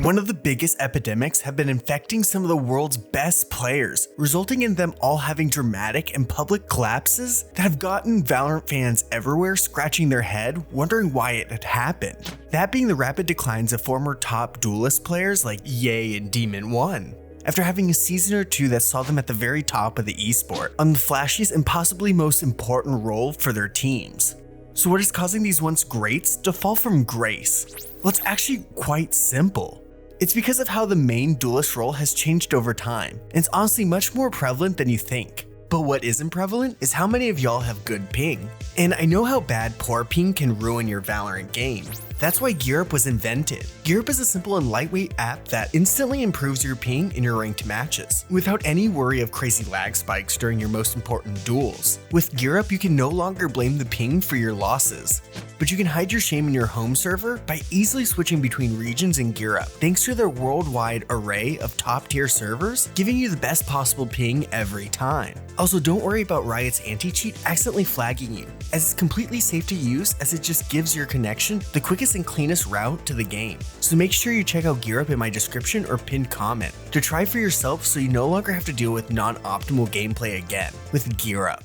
One of the biggest epidemics have been infecting some of the world's best players, resulting in them all having dramatic and public collapses that have gotten Valorant fans everywhere scratching their head, wondering why it had happened. That being the rapid declines of former top duelist players like Ye and Demon1. After having a season or two that saw them at the very top of the esport, on the flashiest and possibly most important role for their teams. So what is causing these once greats to fall from grace? Well, it's actually quite simple. It's because of how the main duelist role has changed over time, and it's honestly much more prevalent than you think. But what isn't prevalent is how many of y'all have good ping. And I know how bad poor ping can ruin your Valorant game. That's why GearUp was invented. GearUp is a simple and lightweight app that instantly improves your ping in your ranked matches, without any worry of crazy lag spikes during your most important duels. With GearUp, you can no longer blame the ping for your losses, but you can hide your shame in your home server by easily switching between regions in GearUp, thanks to their worldwide array of top-tier servers, giving you the best possible ping every time. Also, don't worry about Riot's anti-cheat accidentally flagging you, as it's completely safe to use as it just gives your connection the quickest and cleanest route to the game. So make sure you check out GearUp in my description or pinned comment to try for yourself so you no longer have to deal with non-optimal gameplay again with GearUp.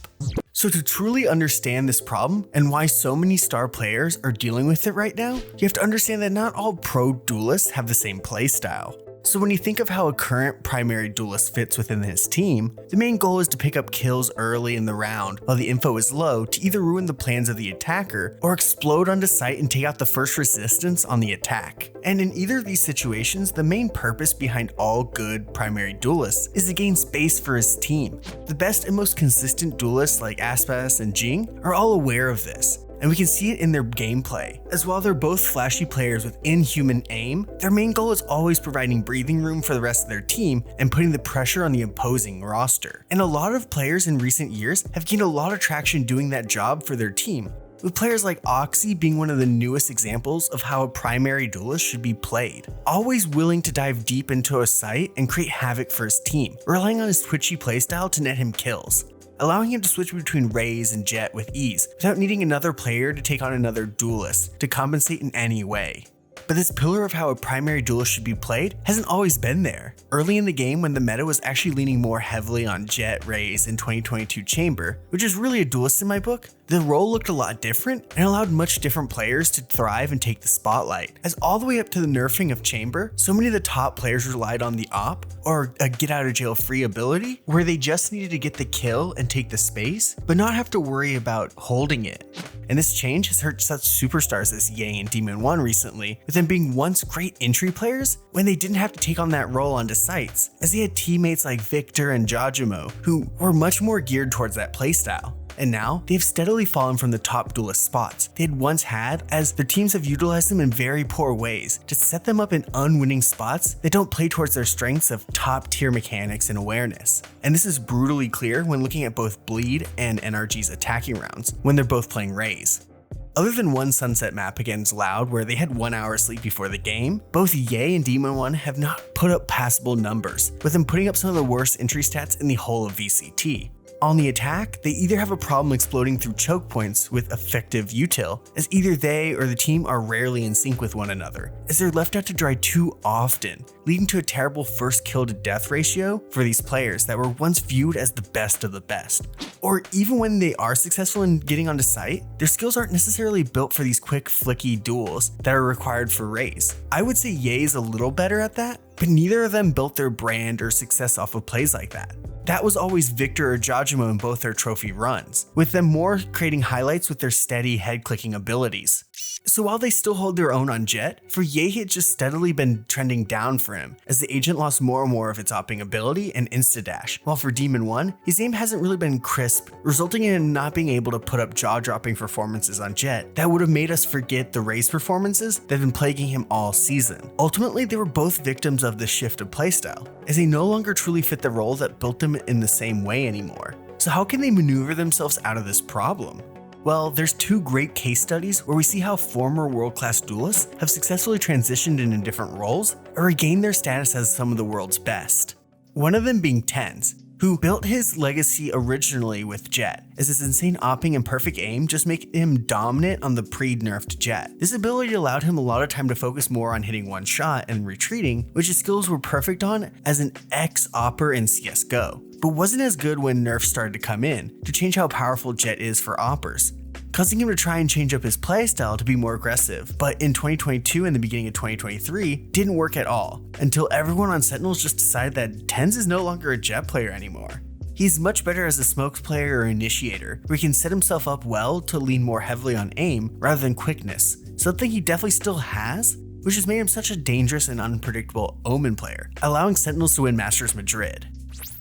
So to truly understand this problem and why so many star players are dealing with it right now, you have to understand that not all pro duelists have the same playstyle. So when you think of how a current primary duelist fits within his team, the main goal is to pick up kills early in the round while the info is low to either ruin the plans of the attacker or explode onto site and take out the first resistance on the attack. And in either of these situations, the main purpose behind all good primary duelists is to gain space for his team. The best and most consistent duelists like Aspas and Jing are all aware of this, and we can see it in their gameplay, as while they're both flashy players with inhuman aim, their main goal is always providing breathing room for the rest of their team and putting the pressure on the opposing roster. And a lot of players in recent years have gained a lot of traction doing that job for their team, with players like Oxy being one of the newest examples of how a primary duelist should be played. Always willing to dive deep into a site and create havoc for his team, relying on his twitchy playstyle to net him kills, allowing him to switch between Raze and Jet with ease without needing another player to take on another duelist to compensate in any way. But this pillar of how a primary duelist should be played hasn't always been there. Early in the game, when the meta was actually leaning more heavily on Jet, Raze, and 2022 Chamber, which is really a duelist in my book, the role looked a lot different and allowed much different players to thrive and take the spotlight. As all the way up to the nerfing of Chamber, so many of the top players relied on the op, or a get out of jail free ability, where they just needed to get the kill and take the space, but not have to worry about holding it. And this change has hurt such superstars as Ye and Demon1 recently, with them being once great entry players when they didn't have to take on that role onto sites, as they had teammates like Victor and Jajimo, who were much more geared towards that playstyle. And now, they have steadily fallen from the top duelist spots they had once had, as their teams have utilized them in very poor ways to set them up in unwinning spots that don't play towards their strengths of top tier mechanics and awareness. And this is brutally clear when looking at both BLEED and NRG's attacking rounds when they're both playing Raze. Other than one sunset map against Loud where they had 1 hour sleep before the game, both Ye and Demon1 have not put up passable numbers, with them putting up some of the worst entry stats in the whole of VCT. On the attack, they either have a problem exploding through choke points with effective util, as either they or the team are rarely in sync with one another, as they're left out to dry too often, leading to a terrible first kill to death ratio for these players that were once viewed as the best of the best. Or even when they are successful in getting onto site, their skills aren't necessarily built for these quick flicky duels that are required for Raze. I would say Ye is a little better at that, but neither of them built their brand or success off of plays like that. That was always Victor or Jajimo in both their trophy runs, with them more creating highlights with their steady head-clicking abilities. So while they still hold their own on Jet, for Ye it just steadily been trending down for him, as the agent lost more and more of its opping ability and insta-dash, while for Demon1, his aim hasn't really been crisp, resulting in him not being able to put up jaw-dropping performances on Jet that would have made us forget the Raze performances that have been plaguing him all season. Ultimately, they were both victims of this shift of playstyle, as they no longer truly fit the role that built them in the same way anymore. So how can they maneuver themselves out of this problem? Well, there's two great case studies where we see how former world-class duelists have successfully transitioned into different roles or regained their status as some of the world's best. One of them being Tenz, who built his legacy originally with Jett, as his insane opping and perfect aim just make him dominant on the pre-nerfed Jett. This ability allowed him a lot of time to focus more on hitting one shot and retreating, which his skills were perfect on as an ex-opper in CSGO, but wasn't as good when nerfs started to come in to change how powerful Jett is for oppers, causing him to try and change up his playstyle to be more aggressive, but in 2022 and the beginning of 2023 didn't work at all, until everyone on Sentinels just decided that Tenz is no longer a Jett player anymore. He's much better as a smokes player or initiator, where he can set himself up well to lean more heavily on aim rather than quickness, something he definitely still has, which has made him such a dangerous and unpredictable Omen player, allowing Sentinels to win Masters Madrid.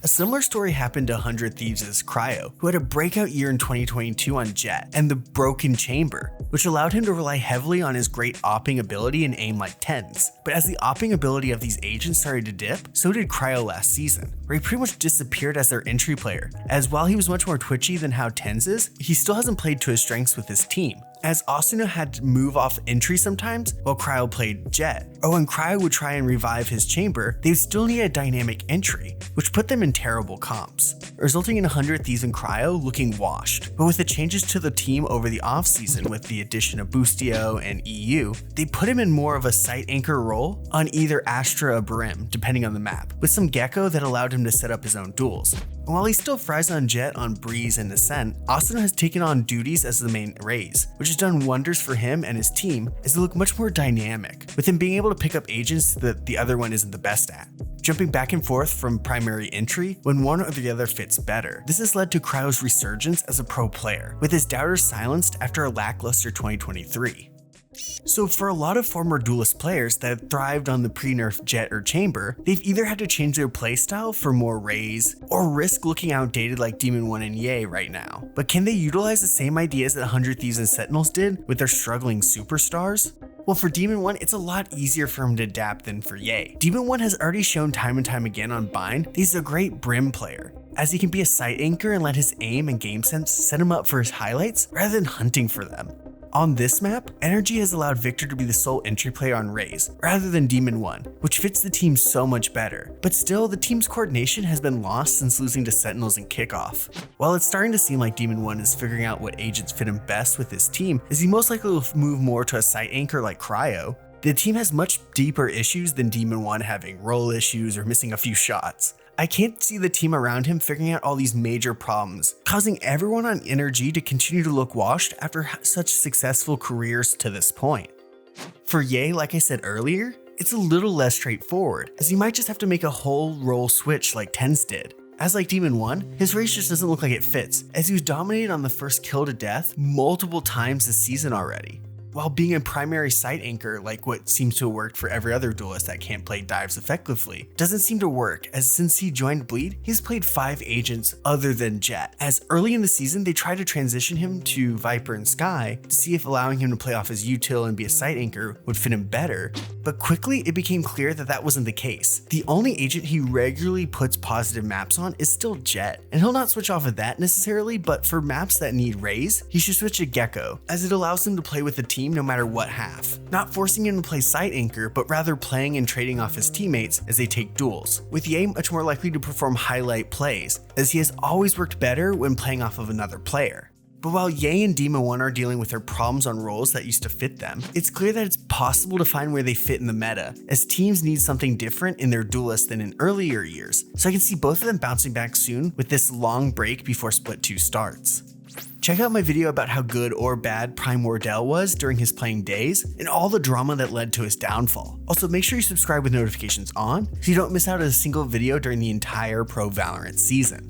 A similar story happened to 100 Thieves' Cryo, who had a breakout year in 2022 on Jett and the Broken Chamber, which allowed him to rely heavily on his great opping ability and aim like Tenz. But as the opping ability of these agents started to dip, so did Cryo last season, where he pretty much disappeared as their entry player, as while he was much more twitchy than how Tenz is, he still hasn't played to his strengths with his team, as Asuna had to move off entry sometimes while Cryo played Jett, or when Cryo would try and revive his chamber, they'd still need a dynamic entry, which put them in terrible comps, resulting in 100 Thieves and Cryo looking washed. But with the changes to the team over the offseason with the addition of Boostio and EU, they put him in more of a site anchor role on either Astra or Brim, depending on the map, with some Gecko that allowed him to set up his own duels. And while he still fries on Jett on Breeze and Ascent, Asuna has taken on duties as the main Raze, which has done wonders for him and his team as they look much more dynamic, with him being able to pick up agents that the other one isn't the best at, jumping back and forth from primary entry when one or the other fits better. This has led to Cryo's resurgence as a pro player, with his doubters silenced after a lackluster 2023. So for a lot of former duelist players that thrived on the pre-nerf Jett or Chamber, they've either had to change their playstyle for more Raze, or risk looking outdated like Demon 1 and Ye right now. But can they utilize the same ideas that 100 Thieves and Sentinels did with their struggling superstars? Well, for Demon 1, it's a lot easier for him to adapt than for Ye. Demon 1 has already shown time and time again on Bind that he's a great Brim player, as he can be a site anchor and let his aim and game sense set him up for his highlights rather than hunting for them. On this map, NRG has allowed Victor to be the sole entry player on Raze, rather than Demon 1, which fits the team so much better. But still, the team's coordination has been lost since losing to Sentinels in kickoff. While it's starting to seem like Demon 1 is figuring out what agents fit him best with his team, as he most likely will move more to a site anchor like Cryo, the team has much deeper issues than Demon 1 having roll issues or missing a few shots. I can't see the team around him figuring out all these major problems, causing everyone on NRG to continue to look washed after such successful careers to this point. For Ye, like I said earlier, it's a little less straightforward, as he might just have to make a whole role switch like Tenz did. As like Demon 1, his race just doesn't look like it fits, as he was dominated on the first kill to death multiple times this season already, while being a primary site anchor like what seems to have worked for every other duelist that can't play dives effectively. Doesn't seem to work, as since he joined BLEED, he's played 5 agents other than Jett, as early in the season they tried to transition him to Viper and Skye to see if allowing him to play off his util and be a site anchor would fit him better, but quickly it became clear that that wasn't the case. The only agent he regularly puts positive maps on is still Jett, and he'll not switch off of that necessarily, but for maps that need Raze, he should switch to Gecko, as it allows him to play with the team no matter what half, not forcing him to play site anchor, but rather playing and trading off his teammates as they take duels, with Ye much more likely to perform highlight plays, as he has always worked better when playing off of another player. But while Ye and Demon 1 are dealing with their problems on roles that used to fit them, it's clear that it's possible to find where they fit in the meta, as teams need something different in their duelists than in earlier years, so I can see both of them bouncing back soon with this long break before Split 2 starts. Check out my video about how good or bad Prime Wardell was during his playing days and all the drama that led to his downfall. Also, make sure you subscribe with notifications on so you don't miss out on a single video during the entire Pro Valorant season.